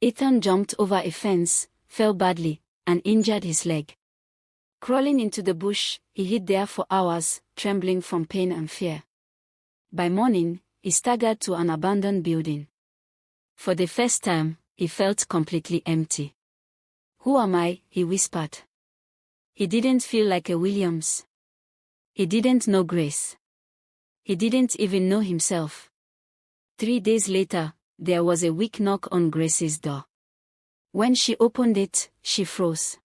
Ethan jumped over a fence, fell badly, and injured his leg. Crawling into the bush, he hid there for hours, trembling from pain and fear. By morning, he staggered to an abandoned building. For the first time, he felt completely empty. "Who am I?" he whispered. He didn't feel like a Williams. He didn't know Grace. He didn't even know himself. 3 days later, there was a weak knock on Grace's door. When she opened it, she froze.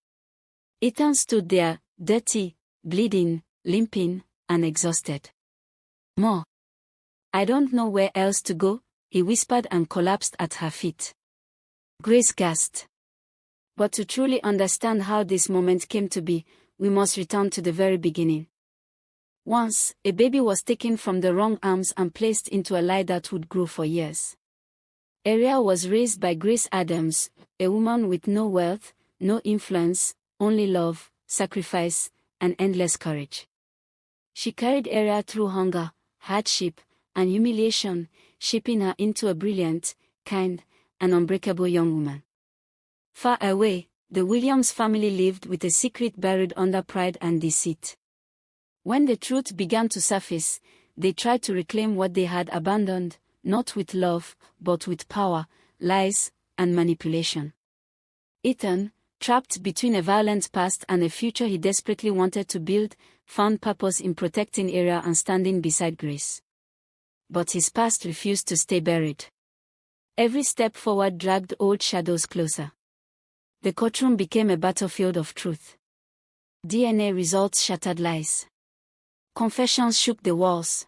Ethan stood there, dirty, bleeding, limping, and exhausted. "More. I don't know where else to go," he whispered and collapsed at her feet. Grace gasped. But to truly understand how this moment came to be, we must return to the very beginning. Once, a baby was taken from the wrong arms and placed into a lie that would grow for years. Ariel was raised by Grace Adams, a woman with no wealth, no influence, only love, sacrifice, and endless courage. She carried Ariel through hunger, hardship, and humiliation, shaping her into a brilliant, kind, and unbreakable young woman. Far away, the Williams family lived with a secret buried under pride and deceit. When the truth began to surface, they tried to reclaim what they had abandoned, not with love, but with power, lies, and manipulation. Ethan, trapped between a violent past and a future he desperately wanted to build, found purpose in protecting Ariel and standing beside Grace. But his past refused to stay buried. Every step forward dragged old shadows closer. The courtroom became a battlefield of truth. DNA results shattered lies. Confessions shook the walls.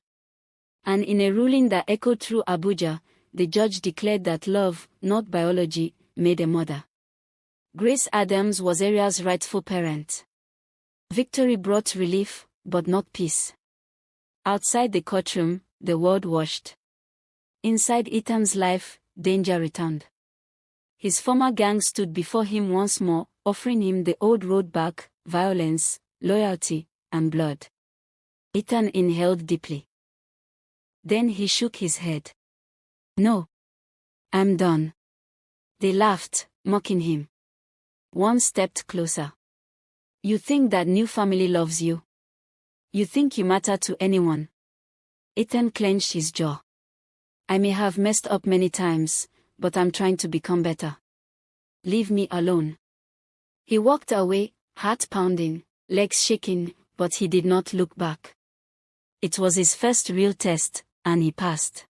And in a ruling that echoed through Abuja, the judge declared that love, not biology, made a mother. Grace Adams was Ariel's rightful parent. Victory brought relief, but not peace. Outside the courtroom, the world watched. Inside Ethan's life, danger returned. His former gang stood before him once more, offering him the old road back: violence, loyalty, and blood. Ethan inhaled deeply. Then he shook his head. "No. I'm done." They laughed, mocking him. One stepped closer. "You think that new family loves you? You think you matter to anyone?" Ethan clenched his jaw. "I may have messed up many times, but I'm trying to become better. Leave me alone." He walked away, heart pounding, legs shaking, but he did not look back. It was his first real test, and he passed.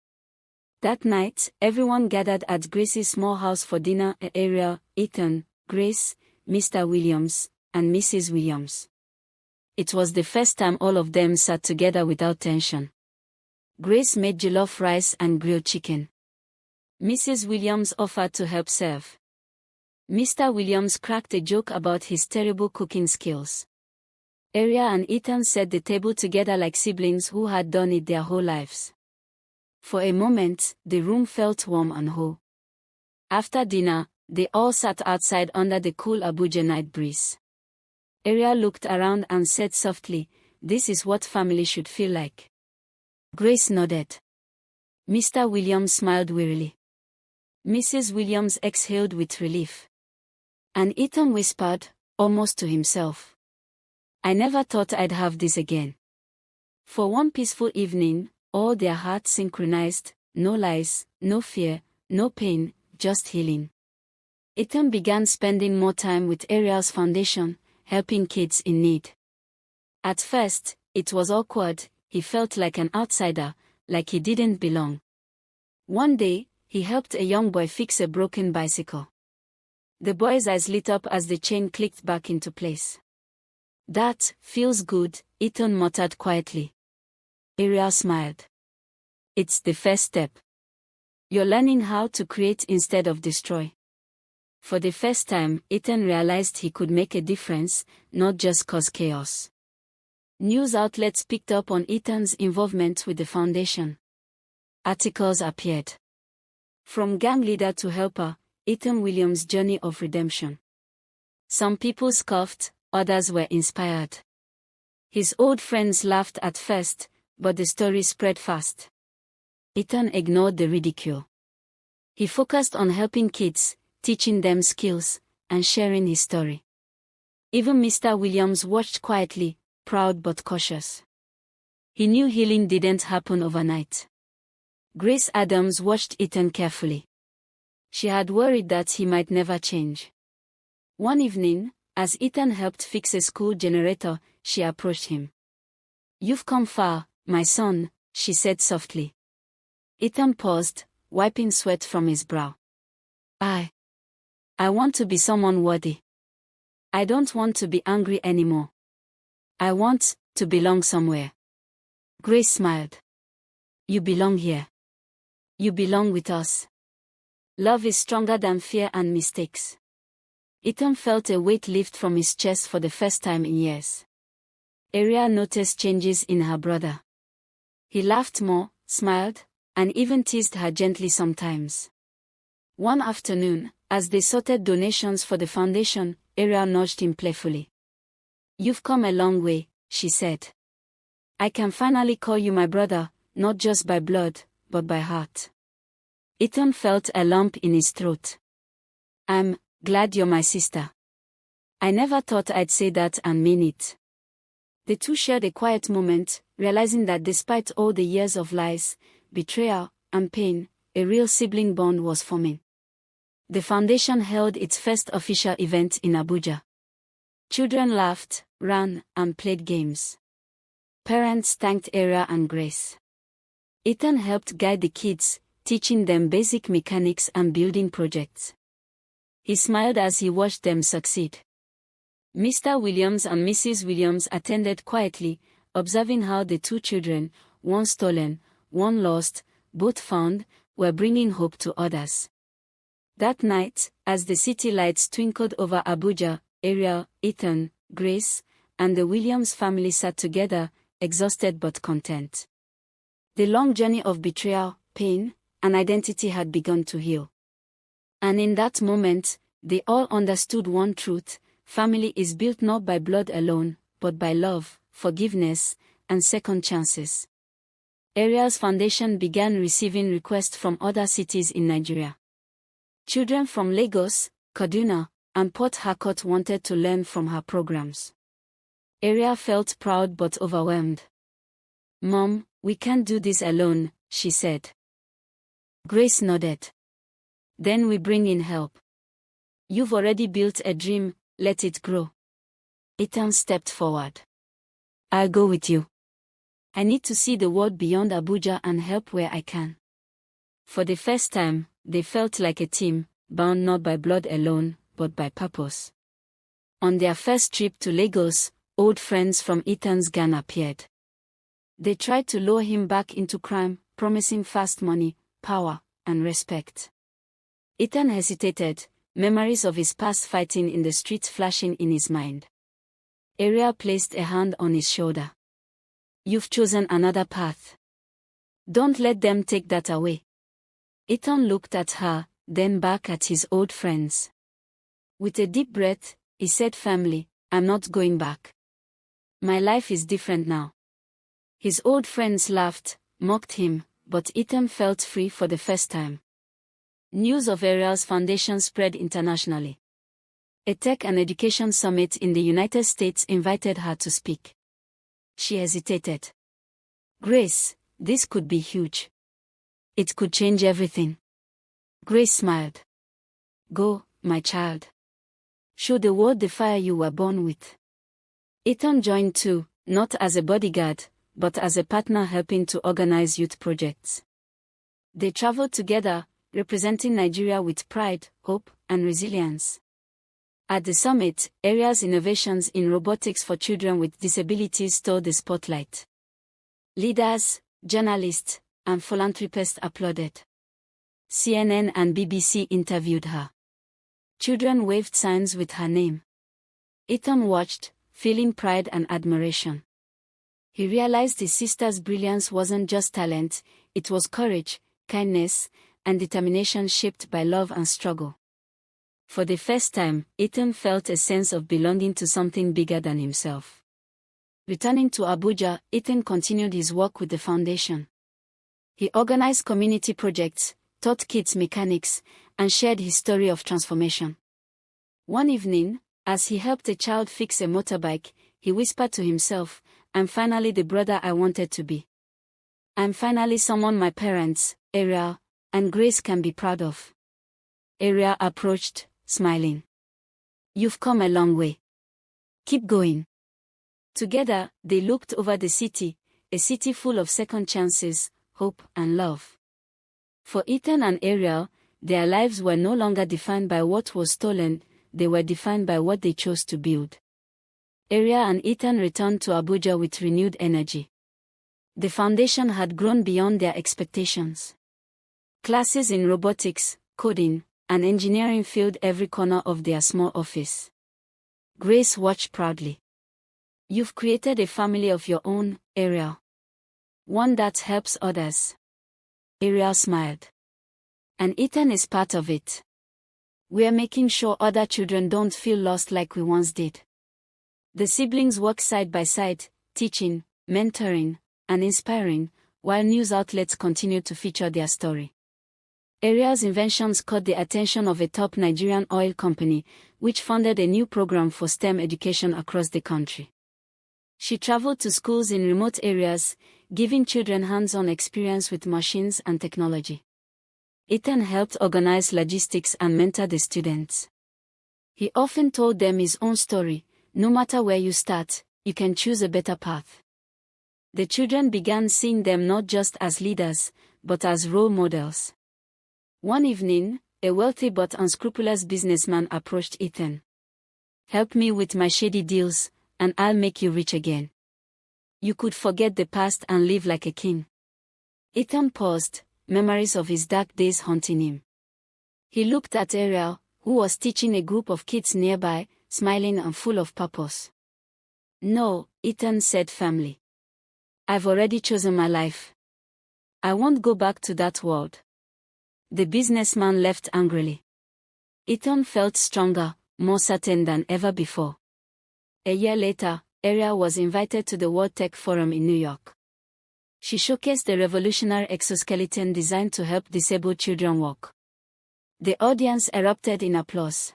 That night, everyone gathered at Grace's small house for dinner: Ariel, Ethan, Grace, Mr. Williams, and Mrs. Williams. It was the first time all of them sat together without tension. Grace made jollof rice and grilled chicken. Mrs. Williams offered to help serve. Mr. Williams cracked a joke about his terrible cooking skills. Ariel and Ethan set the table together like siblings who had done it their whole lives. For a moment, the room felt warm and whole. After dinner, they all sat outside under the cool Abuja night breeze. Ariel looked around and said softly, "This is what family should feel like." Grace nodded. Mr. Williams smiled wearily. Mrs. Williams exhaled with relief. And Ethan whispered, almost to himself, "I never thought I'd have this again." For one peaceful evening, all their hearts synchronized: no lies, no fear, no pain, just healing. Ethan began spending more time with Ariel's foundation, helping kids in need. At first, it was awkward. He felt like an outsider, like he didn't belong. One day, he helped a young boy fix a broken bicycle. The boy's eyes lit up as the chain clicked back into place. "That feels good," Ethan muttered quietly. Ariel smiled. "It's the first step. You're learning how to create instead of destroy." For the first time, Ethan realized he could make a difference, not just cause chaos. News outlets picked up on Ethan's involvement with the foundation. Articles appeared. From gang leader to helper, Ethan Williams' journey of redemption. Some people scoffed, others were inspired. His old friends laughed at first, but the story spread fast. Ethan ignored the ridicule. He focused on helping kids, teaching them skills, and sharing his story. Even Mr. Williams watched quietly, proud but cautious. He knew healing didn't happen overnight. Grace Adams watched Ethan carefully. She had worried that he might never change. One evening, as Ethan helped fix a school generator, she approached him. "You've come far, my son," she said softly. Ethan paused, wiping sweat from his brow. I want to be someone worthy. I don't want to be angry anymore. I want to belong somewhere." Grace smiled. "You belong here. You belong with us. Love is stronger than fear and mistakes." Ethan felt a weight lift from his chest for the first time in years. Ariel noticed changes in her brother. He laughed more, smiled, and even teased her gently sometimes. One afternoon, as they sorted donations for the foundation, Ariel nudged him playfully. "You've come a long way," she said. "I can finally call you my brother, not just by blood, but by heart." Ethan felt a lump in his throat. "I'm glad you're my sister. I never thought I'd say that and mean it." The two shared a quiet moment, realizing that despite all the years of lies, betrayal, and pain, a real sibling bond was forming. The foundation held its first official event in Abuja. Children laughed, ran, and played games. Parents thanked Ariel and Grace. Ethan helped guide the kids, teaching them basic mechanics and building projects. He smiled as he watched them succeed. Mr. Williams and Mrs. Williams attended quietly, observing how the two children, one stolen, one lost, both found, were bringing hope to others. That night, as the city lights twinkled over Abuja, Ariel, Ethan, Grace, and the Williams family sat together, exhausted but content. The long journey of betrayal, pain, and identity had begun to heal. And in that moment, they all understood one truth: family is built not by blood alone, but by love, forgiveness, and second chances. Ariel's foundation began receiving requests from other cities in Nigeria. Children from Lagos, Kaduna, and Port Harcourt wanted to learn from her programs. Ariel felt proud but overwhelmed. "Mom, we can't do this alone," she said. Grace nodded. "Then we bring in help. You've already built a dream, let it grow." Ethan stepped forward. "I'll go with you. I need to see the world beyond Abuja and help where I can." For the first time, they felt like a team, bound not by blood alone, but by purpose. On their first trip to Lagos, old friends from Ethan's gang appeared. They tried to lure him back into crime, promising fast money, power, and respect. Ethan hesitated, memories of his past fighting in the streets flashing in his mind. Ariel placed a hand on his shoulder. "You've chosen another path. Don't let them take that away." Ethan looked at her, then back at his old friends. With a deep breath, he said firmly, "I'm not going back. My life is different now." His old friends laughed, mocked him, but Ethan felt free for the first time. News of Ariel's foundation spread internationally. A tech and education summit in the United States invited her to speak. She hesitated. "Grace, this could be huge. It could change everything." Grace smiled. "Go, my child. Show the world the fire you were born with." Ethan joined too, not as a bodyguard, but as a partner helping to organize youth projects. They traveled together, representing Nigeria with pride, hope, and resilience. At the summit, Ariel's innovations in robotics for children with disabilities stole the spotlight. Leaders, journalists, and philanthropists applauded. CNN and BBC interviewed her. Children waved signs with her name. Ethan watched, feeling pride and admiration. He realized his sister's brilliance wasn't just talent, it was courage, kindness, and determination shaped by love and struggle. For the first time, Ethan felt a sense of belonging to something bigger than himself. Returning to Abuja, Ethan continued his work with the foundation. He organized community projects, taught kids mechanics, and shared his story of transformation. One evening, as he helped a child fix a motorbike, he whispered to himself, "I'm finally the brother I wanted to be. I'm finally someone my parents, Ariel, and Grace can be proud of." Ariel approached, smiling. "You've come a long way. Keep going." Together, they looked over the city, a city full of second chances, hope, and love. For Ethan and Ariel, their lives were no longer defined by what was stolen, they were defined by what they chose to build. Ariel and Ethan returned to Abuja with renewed energy. The foundation had grown beyond their expectations. Classes in robotics, coding, and engineering filled every corner of their small office. Grace watched proudly. "You've created a family of your own, Ariel. One that helps others." Ariel smiled. "And Ethan is part of it. We're making sure other children don't feel lost like we once did." The siblings work side by side, teaching, mentoring, and inspiring, while news outlets continue to feature their story. Ariel's inventions caught the attention of a top Nigerian oil company, which funded a new program for STEM education across the country. She traveled to schools in remote areas, giving children hands-on experience with machines and technology. Ethan helped organize logistics and mentor the students. He often told them his own story: "No matter where you start, you can choose a better path." The children began seeing them not just as leaders, but as role models. One evening, a wealthy but unscrupulous businessman approached Ethan. "Help me with my shady deals, and I'll make you rich again. You could forget the past and live like a king." Ethan paused, memories of his dark days haunting him. He looked at Ariel, who was teaching a group of kids nearby, smiling and full of purpose. "No," Ethan said firmly. "I've already chosen my life. I won't go back to that world." The businessman left angrily. Ethan felt stronger, more certain than ever before. A year later, Ariel was invited to the World Tech Forum in New York. She showcased a revolutionary exoskeleton designed to help disabled children walk. The audience erupted in applause.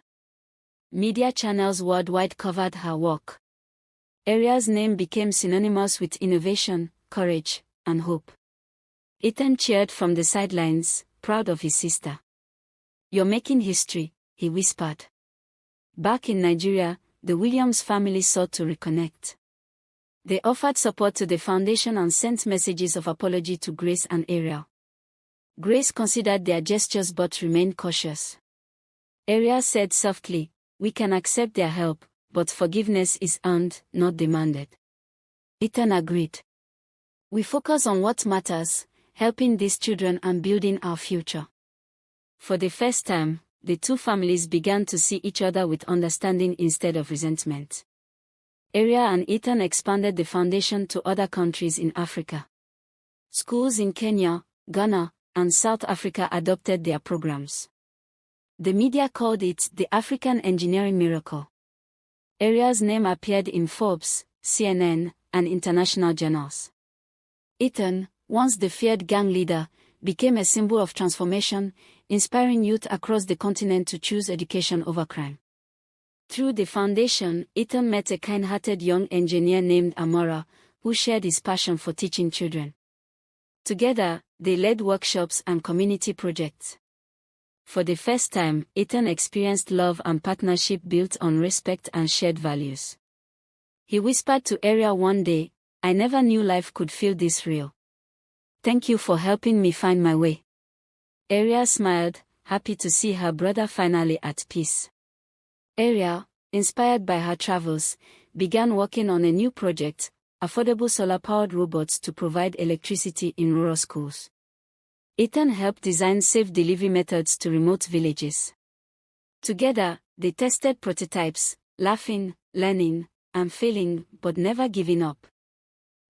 Media channels worldwide covered her work. Ariel's name became synonymous with innovation, courage, and hope. Ethan cheered from the sidelines, proud of his sister. "You're making history," he whispered. Back in Nigeria, the Williams family sought to reconnect. They offered support to the foundation and sent messages of apology to Grace and Ariel. Grace considered their gestures but remained cautious. Ariel said softly, "We can accept their help, but forgiveness is earned, not demanded." Ethan agreed. "We focus on what matters, helping these children and building our future." For the first time, the two families began to see each other with understanding instead of resentment. Ariel and Ethan expanded the foundation to other countries in Africa. Schools in Kenya, Ghana, and South Africa adopted their programs. The media called it the African engineering miracle. Ariel's name appeared in Forbes, CNN, and international journals. Ethan, once the feared gang leader, became a symbol of transformation, inspiring youth across the continent to choose education over crime. Through the foundation, Ethan met a kind-hearted young engineer named Amora, who shared his passion for teaching children. Together, they led workshops and community projects. For the first time, Ethan experienced love and partnership built on respect and shared values. He whispered to Ariel one day, "I never knew life could feel this real. Thank you for helping me find my way." Ariel smiled, happy to see her brother finally at peace. Ariel, inspired by her travels, began working on a new project, affordable solar-powered robots to provide electricity in rural schools. Ethan helped design safe delivery methods to remote villages. Together, they tested prototypes, laughing, learning, and failing, but never giving up.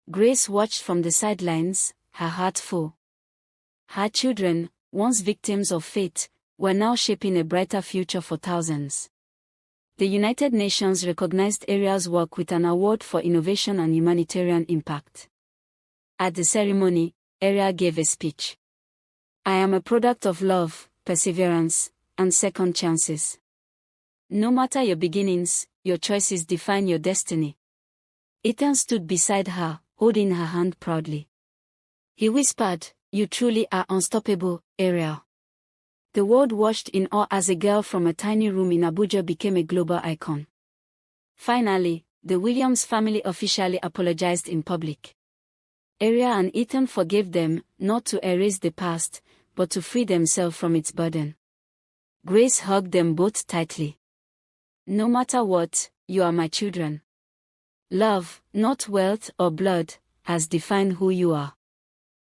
Grace watched from the sidelines, her heart full. Her children, once victims of fate, were now shaping a brighter future for thousands. The United Nations recognized Ariel's work with an award for innovation and humanitarian impact. At the ceremony, Ariel gave a speech. "I am a product of love, perseverance, and second chances. No matter your beginnings, your choices define your destiny. Ethan stood beside her, holding her hand proudly. He whispered, "You truly are unstoppable, Ariel." The world watched in awe as a girl from a tiny room in Abuja became a global icon. Finally, the Williams family officially apologized in public. Ariel and Ethan forgave them, not to erase the past, but to free themselves from its burden. Grace hugged them both tightly. "No matter what, you are my children. Love, not wealth or blood, has defined who you are."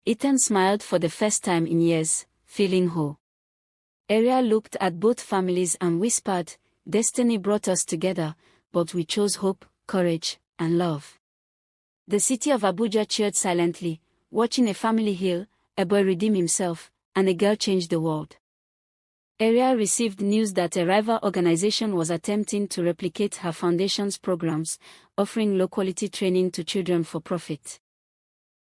Ethan smiled for the first time in years, feeling whole. Ariel looked at both families and whispered, "Destiny brought us together, but we chose hope, courage, and love." The city of Abuja cheered silently, watching a family heal, a boy redeem himself, and a girl change the world. Ariel received news that a rival organization was attempting to replicate her foundation's programs, offering low-quality training to children for profit.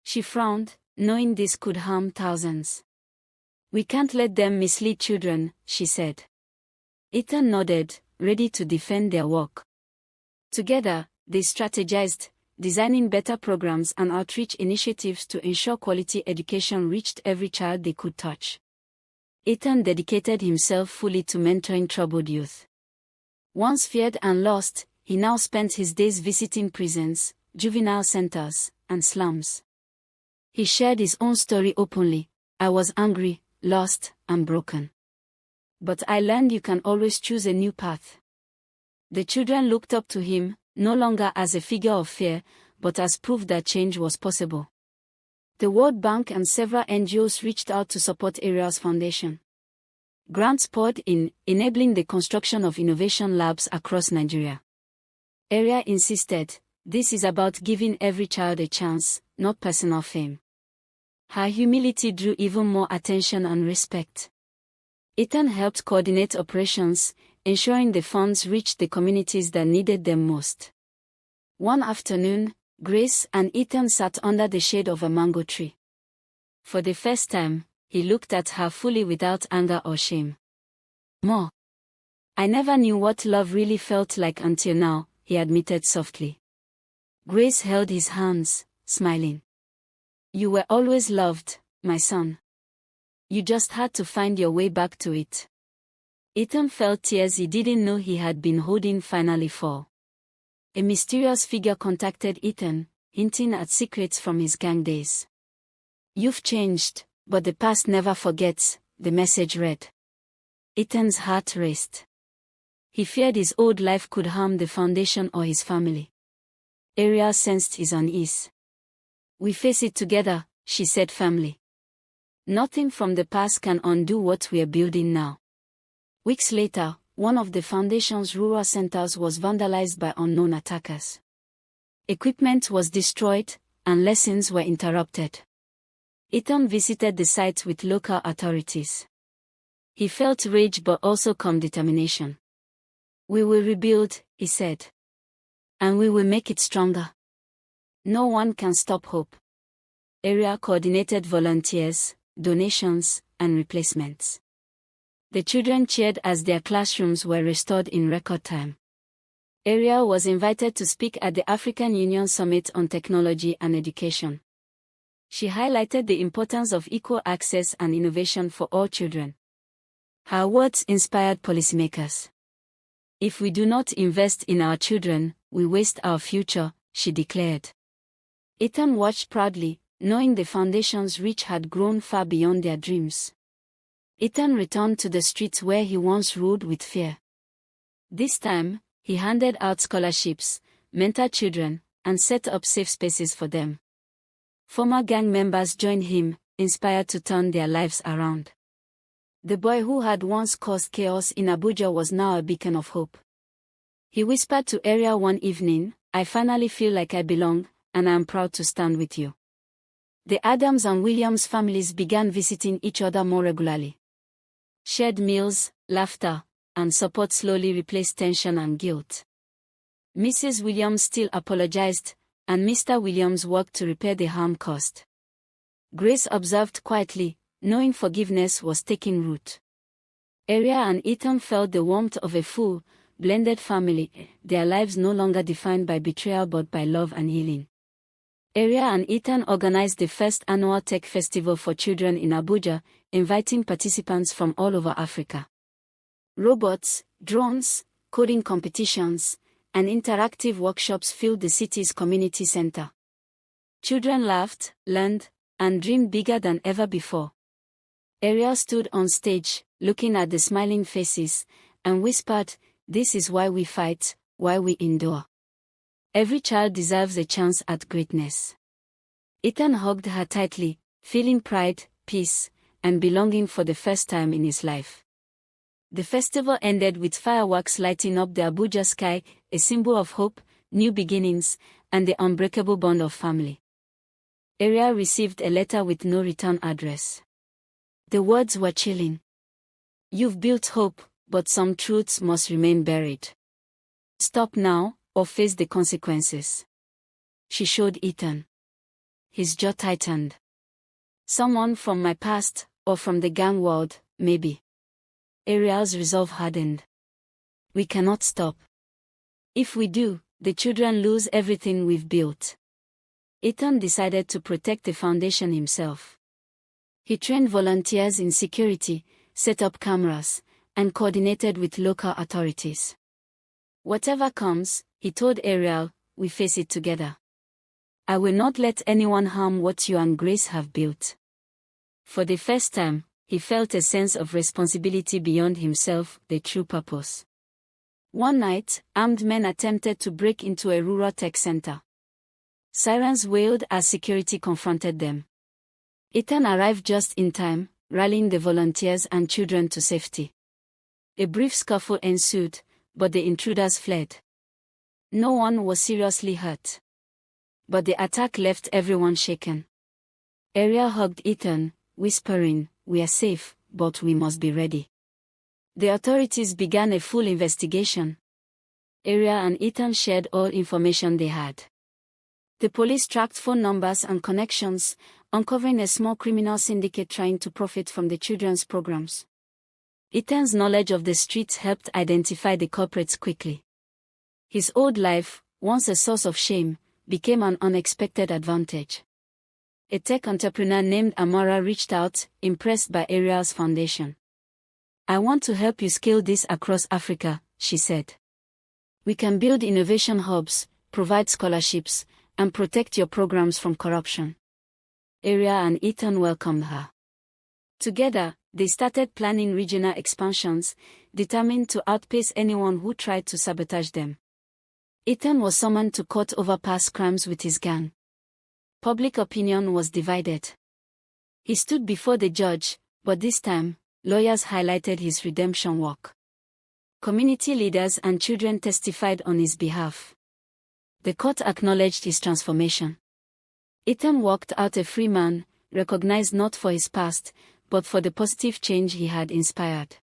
She frowned, knowing this could harm thousands. "We can't let them mislead children," she said. Ethan nodded, ready to defend their work. Together, they strategized, designing better programs and outreach initiatives to ensure quality education reached every child they could touch. Ethan dedicated himself fully to mentoring troubled youth. Once feared and lost, he now spent his days visiting prisons, juvenile centers, and slums. He shared his own story openly. "I was angry, lost, and broken. But I learned you can always choose a new path." The children looked up to him, no longer as a figure of fear, but as proof that change was possible. The World Bank and several NGOs reached out to support Ariel's foundation. Grants poured in, enabling the construction of innovation labs across Nigeria. Ariel insisted, "This is about giving every child a chance, not personal fame." Her humility drew even more attention and respect. Ethan helped coordinate operations, ensuring the funds reached the communities that needed them most. One afternoon, Grace and Ethan sat under the shade of a mango tree. For the first time, he looked at her fully without anger or shame. "More. I never knew what love really felt like until now," he admitted softly. Grace held his hands, smiling. "You were always loved, my son. You just had to find your way back to it." Ethan felt tears he didn't know he had been holding finally fall. A mysterious figure contacted Ethan, hinting at secrets from his gang days. "You've changed, but the past never forgets," the message read. Ethan's heart raced. He feared his old life could harm the foundation or his family. Ariel sensed his unease. "We face it together," she said firmly. "Nothing from the past can undo what we're building now." Weeks later, one of the foundation's rural centers was vandalized by unknown attackers. Equipment was destroyed, and lessons were interrupted. Ethan visited the site with local authorities. He felt rage but also calm determination. "We will rebuild," he said. "And we will make it stronger. No one can stop hope." Ariel coordinated volunteers, donations, and replacements. The children cheered as their classrooms were restored in record time. Ariel was invited to speak at the African Union Summit on Technology and Education. She highlighted the importance of equal access and innovation for all children. Her words inspired policymakers. "If we do not invest in our children, we waste our future," she declared. Ethan watched proudly, knowing the foundation's reach had grown far beyond their dreams. Ethan returned to the streets where he once ruled with fear. This time, he handed out scholarships, mentored children, and set up safe spaces for them. Former gang members joined him, inspired to turn their lives around. The boy who had once caused chaos in Abuja was now a beacon of hope. He whispered to Ariel one evening, "I finally feel like I belong, and I am proud to stand with you." The Adams and Williams families began visiting each other more regularly. Shared meals, laughter, and support slowly replaced tension and guilt. Mrs. Williams still apologized, and Mr. Williams worked to repair the harm caused. Grace observed quietly, knowing forgiveness was taking root. Ariel and Ethan felt the warmth of a full, blended family, their lives no longer defined by betrayal but by love and healing. Ariel and Ethan organized the first annual tech festival for children in Abuja, inviting participants from all over Africa. Robots, drones, coding competitions, and interactive workshops filled the city's community center. Children laughed, learned, and dreamed bigger than ever before. Ariel stood on stage, looking at the smiling faces, and whispered, "This is why we fight, why we endure. Every child deserves a chance at greatness." Ethan hugged her tightly, feeling pride, peace, and belonging for the first time in his life. The festival ended with fireworks lighting up the Abuja sky, a symbol of hope, new beginnings, and the unbreakable bond of family. Ariel received a letter with no return address. The words were chilling. "You've built hope, but some truths must remain buried. Stop now, or face the consequences." She showed Ethan. His jaw tightened. "Someone from my past, or from the gang world, maybe." Ariel's resolve hardened. "We cannot stop. If we do, the children lose everything we've built." Ethan decided to protect the foundation himself. He trained volunteers in security, set up cameras, and coordinated with local authorities. "Whatever comes," he told Ariel, "we face it together. I will not let anyone harm what you and Grace have built." For the first time, he felt a sense of responsibility beyond himself, the true purpose. One night, armed men attempted to break into a rural tech center. Sirens wailed as security confronted them. Ethan arrived just in time, rallying the volunteers and children to safety. A brief scuffle ensued, but the intruders fled. No one was seriously hurt. But the attack left everyone shaken. Ariel hugged Ethan, whispering, "We are safe, but we must be ready." The authorities began a full investigation. Ariel and Ethan shared all information they had. The police tracked phone numbers and connections, uncovering a small criminal syndicate trying to profit from the children's programs. Ethan's knowledge of the streets helped identify the culprits quickly. His old life, once a source of shame, became an unexpected advantage. A tech entrepreneur named Amara reached out, impressed by Ariel's foundation. "I want to help you scale this across Africa," she said. "We can build innovation hubs, provide scholarships, and protect your programs from corruption." Ariel and Ethan welcomed her. Together, they started planning regional expansions, determined to outpace anyone who tried to sabotage them. Ethan was summoned to court over past crimes with his gang. Public opinion was divided. He stood before the judge, but this time, lawyers highlighted his redemption work. Community leaders and children testified on his behalf. The court acknowledged his transformation. Ethan walked out a free man, recognized not for his past, but for the positive change he had inspired.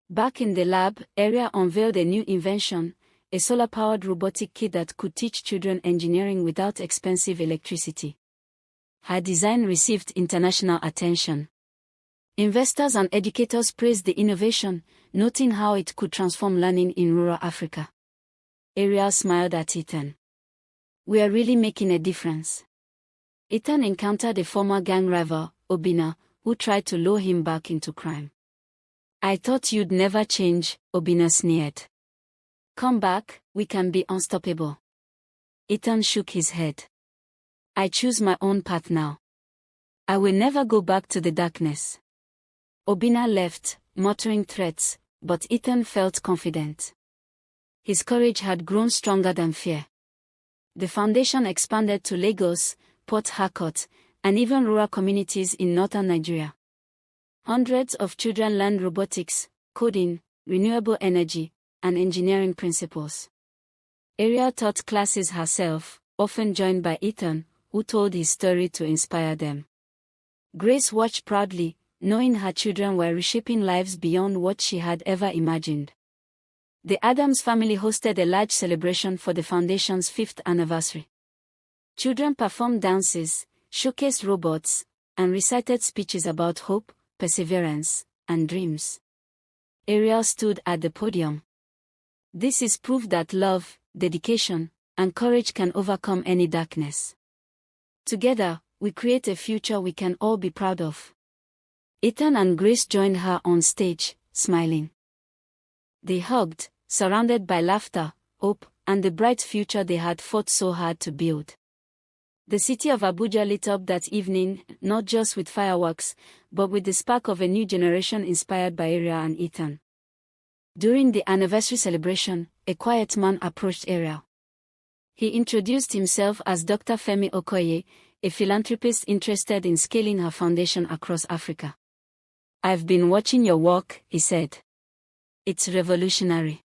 Back in the lab, Ariel unveiled a new invention, a solar-powered robotic kit that could teach children engineering without expensive electricity. Her design received international attention. Investors and educators praised the innovation, noting how it could transform learning in rural Africa. Ariel smiled at Ethan. "We are really making a difference." Ethan encountered a former gang rival, Obinna, who tried to lure him back into crime. "I thought you'd never change," Obinna sneered. "Come back, we can be unstoppable." Ethan shook his head. "I choose my own path now. I will never go back to the darkness." Obinna left, muttering threats, but Ethan felt confident. His courage had grown stronger than fear. The foundation expanded to Lagos, Port Harcourt, and even rural communities in northern Nigeria. Hundreds of children learned robotics, coding, renewable energy, and engineering principles. Ariel taught classes herself, often joined by Ethan, who told his story to inspire them. Grace watched proudly, knowing her children were reshaping lives beyond what she had ever imagined. The Adams family hosted a large celebration for the foundation's 5th anniversary. Children performed dances, showcased robots, and recited speeches about hope, perseverance, and dreams. Ariel stood at the podium. This is proof that love, dedication, and courage can overcome any darkness. Together, we create a future we can all be proud of. Ethan and Grace joined her on stage, smiling. They hugged, surrounded by laughter, hope, and the bright future they had fought so hard to build. The city of Abuja lit up that evening, not just with fireworks, but with the spark of a new generation inspired by Ariel and Ethan. During the anniversary celebration, a quiet man approached Ariel. He introduced himself as Dr. Femi Okoye, a philanthropist interested in scaling her foundation across Africa. "I've been watching your work," he said. "It's revolutionary.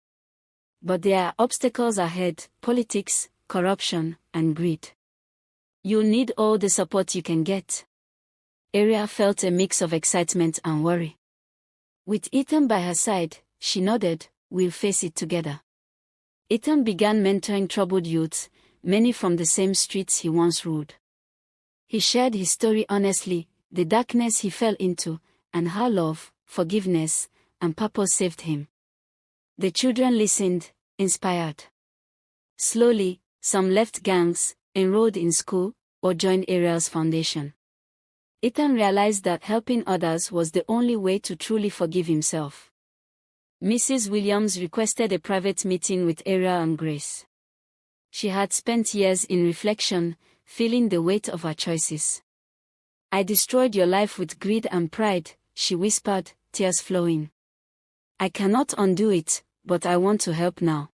But there are obstacles ahead: politics, corruption, and greed. You'll need all the support you can get." Ariel felt a mix of excitement and worry. With Ethan by her side, she nodded, "We'll face it together." Ethan began mentoring troubled youths, many from the same streets he once ruled. He shared his story honestly, the darkness he fell into, and how love, forgiveness, and purpose saved him. The children listened, inspired. Slowly, some left gangs, enrolled in school, or joined Ariel's foundation. Ethan realized that helping others was the only way to truly forgive himself. Mrs. Williams requested a private meeting with Ariel and Grace. She had spent years in reflection, feeling the weight of her choices. "I destroyed your life with greed and pride," she whispered, tears flowing. "I cannot undo it, but I want to help now.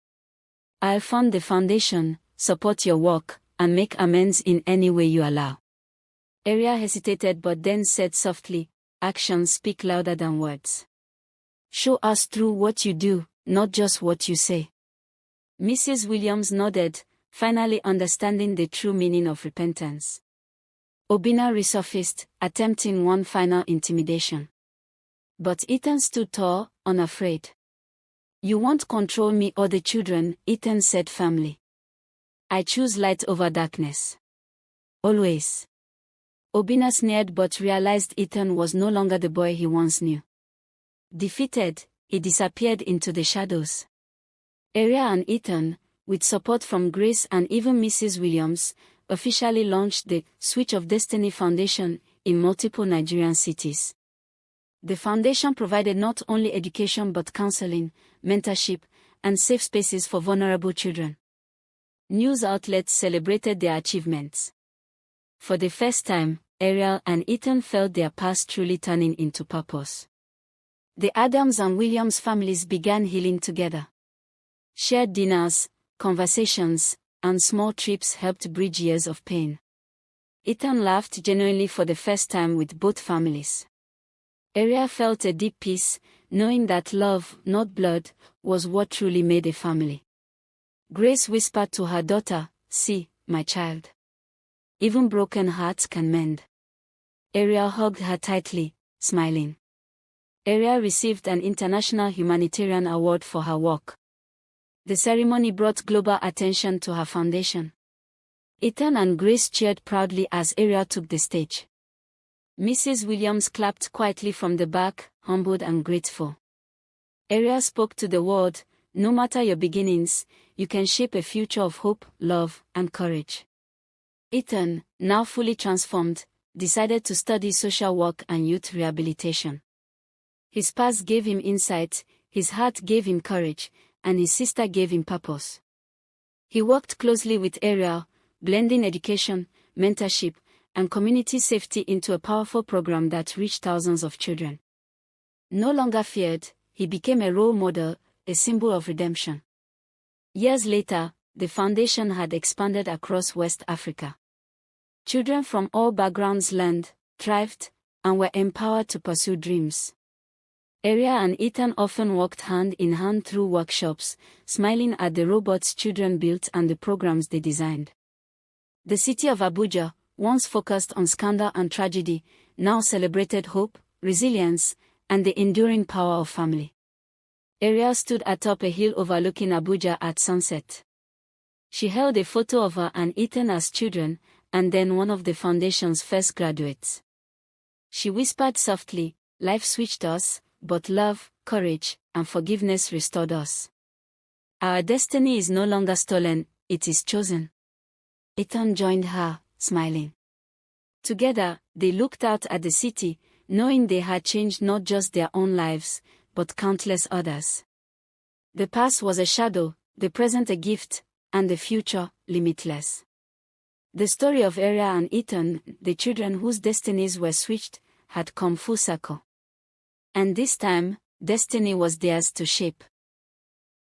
I'll fund the foundation, support your work, and make amends in any way you allow." Ariel hesitated but then said softly, "Actions speak louder than words. Show us through what you do, not just what you say." Mrs. Williams nodded, finally understanding the true meaning of repentance. Obina resurfaced, attempting one final intimidation. But Ethan stood tall, unafraid. "You won't control me or the children," Ethan said firmly. "I choose light over darkness. Always." Obina sneered but realized Ethan was no longer the boy he once knew. Defeated, he disappeared into the shadows. Ariel and Ethan, with support from Grace and even Mrs. Williams, officially launched the Switch of Destiny Foundation in multiple Nigerian cities. The foundation provided not only education but counseling, mentorship, and safe spaces for vulnerable children. News outlets celebrated their achievements. For the first time, Ariel and Ethan felt their past truly turning into purpose. The Adams and Williams families began healing together. Shared dinners, conversations, and small trips helped bridge years of pain. Ethan laughed genuinely for the first time with both families. Ariel felt a deep peace, knowing that love, not blood, was what truly made a family. Grace whispered to her daughter, "See, my child. Even broken hearts can mend." Ariel hugged her tightly, smiling. Ariel received an International Humanitarian Award for her work. The ceremony brought global attention to her foundation. Ethan and Grace cheered proudly as Ariel took the stage. Mrs. Williams clapped quietly from the back, humbled and grateful. Ariel spoke to the world, "No matter your beginnings, you can shape a future of hope, love, and courage." Ethan, now fully transformed, decided to study social work and youth rehabilitation. His past gave him insight, his heart gave him courage, and his sister gave him purpose. He worked closely with Ariel, blending education, mentorship, and community safety into a powerful program that reached thousands of children. No longer feared, he became a role model, a symbol of redemption. Years later, the foundation had expanded across West Africa. Children from all backgrounds learned, thrived, and were empowered to pursue dreams. Ariel and Ethan often walked hand in hand through workshops, smiling at the robots children built and the programs they designed. The city of Abuja, once focused on scandal and tragedy, now celebrated hope, resilience, and the enduring power of family. Ariel stood atop a hill overlooking Abuja at sunset. She held a photo of her and Ethan as children, and then one of the foundation's first graduates. She whispered softly, "Life switched us, but love, courage, and forgiveness restored us. Our destiny is no longer stolen, it is chosen. Ethan joined her, smiling. Together, they looked out at the city, knowing they had changed not just their own lives, but countless others. The past was a shadow, the present a gift, and the future, limitless. The story of Ariel and Ethan, the children whose destinies were switched, had come full circle. And this time, destiny was theirs to shape.